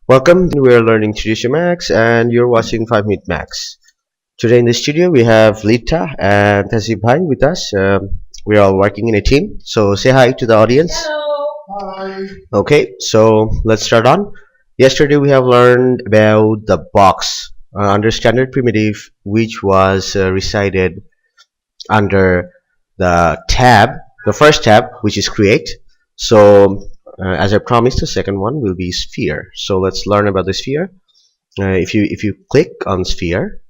Welcome, we are learning 3D Max and you're watching 5minuteMax. Today in the studio we have Lita and Tasib Bhai with us. We're all working in a team, so say hi to the audience. Hi. Okay, so let's start on. Yesterday we have learned about the box under standard primitive, which was recited under the first tab, which is create. So as I promised, the second one will be sphere. So let's learn about the sphere. If you click on sphere,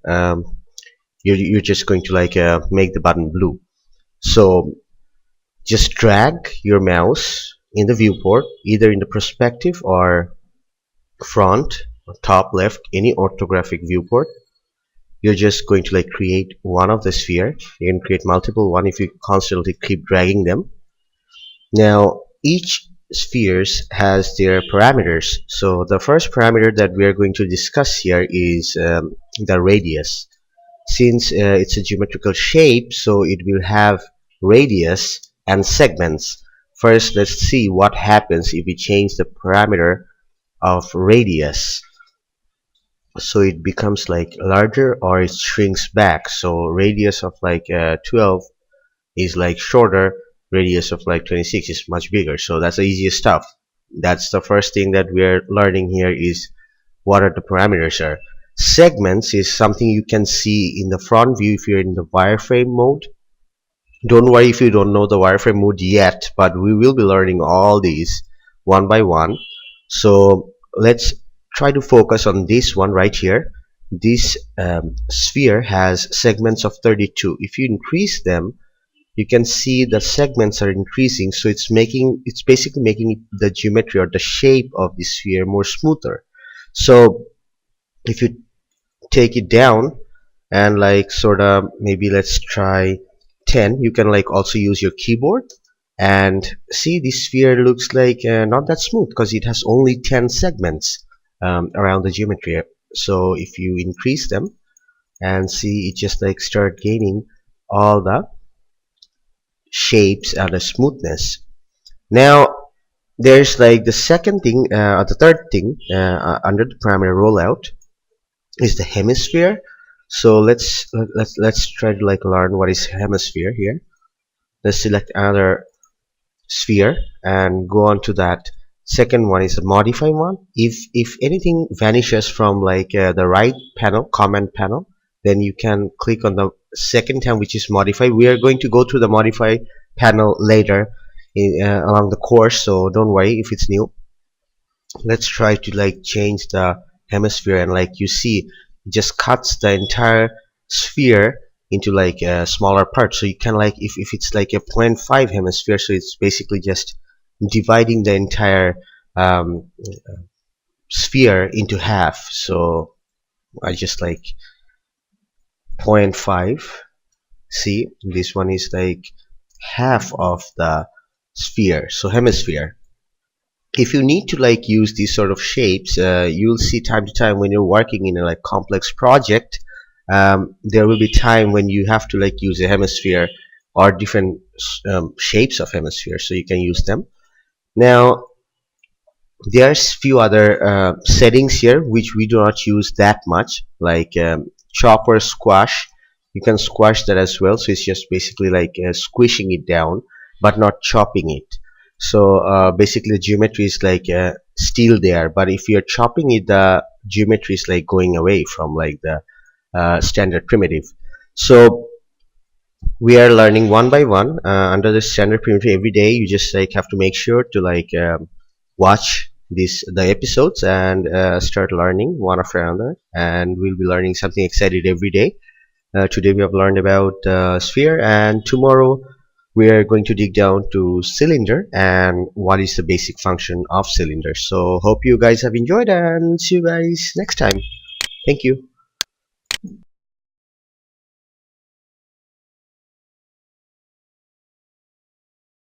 you're just going to make the button blue. So just drag your mouse in the viewport, either in the perspective or front or top left, any orthographic viewport. You're just going to create one of the sphere. You can create multiple one if you constantly keep dragging them. Now each spheres has their parameters. So the first parameter that we are going to discuss here is the radius. Since it's a geometrical shape, so it will have radius and segments. First, let's see what happens if we change the parameter of radius. So it becomes larger or it shrinks back. So radius of 12 is shorter, radius of 26 is much bigger. So that's the easiest stuff. That's the first thing that we're learning here, is what are the parameters are. Segments is something you can see in the front view if you're in the wireframe mode. Don't worry if you don't know the wireframe mode yet, but we will be learning all these one by one. So let's try to focus on this one right here. This sphere has segments of 32. If you increase them, you can see the segments are increasing, so it's basically making the geometry or the shape of the sphere more smoother. So if you take it down and sort of, maybe let's try 10, you can also use your keyboard and see this sphere looks not that smooth because it has only 10 segments around the geometry. So if you increase them and see, it just start gaining all the shapes and the smoothness. Now there's the second thing, or the third thing under the parameter rollout is the hemisphere. So let's try to learn what is hemisphere here. Let's select another sphere and go on to that. Second one is the modify one. If anything vanishes from the right panel, command panel, then you can click on the second tab, which is modify. We are going to go through the modify panel later along the course, so don't worry if it's new. Let's try to change the hemisphere, and you see, it just cuts the entire sphere into a smaller part. So you can if it's a 0.5 hemisphere, so it's basically just dividing the entire sphere into half. So I just 0.5. See, this one is half of the sphere, so hemisphere. If you need to use these sort of shapes, you'll see time to time when you're working in a complex project, there will be time when you have to use a hemisphere or different shapes of hemisphere, so you can use them. Now there's few other settings here which we do not use that much, chop or squash. You can squash that as well, so it's just basically squishing it down but not chopping it. So basically the geometry is still there, but if you're chopping it, the geometry is going away from the standard primitive. So we are learning one by one under the standard primitive. Every day you just have to make sure to watch the episodes and start learning one after another, and we'll be learning something exciting every day. Today we have learned about sphere, and tomorrow we are going to dig down to cylinder and what is the basic function of cylinder. So hope you guys have enjoyed, and see you guys next time. Thank you.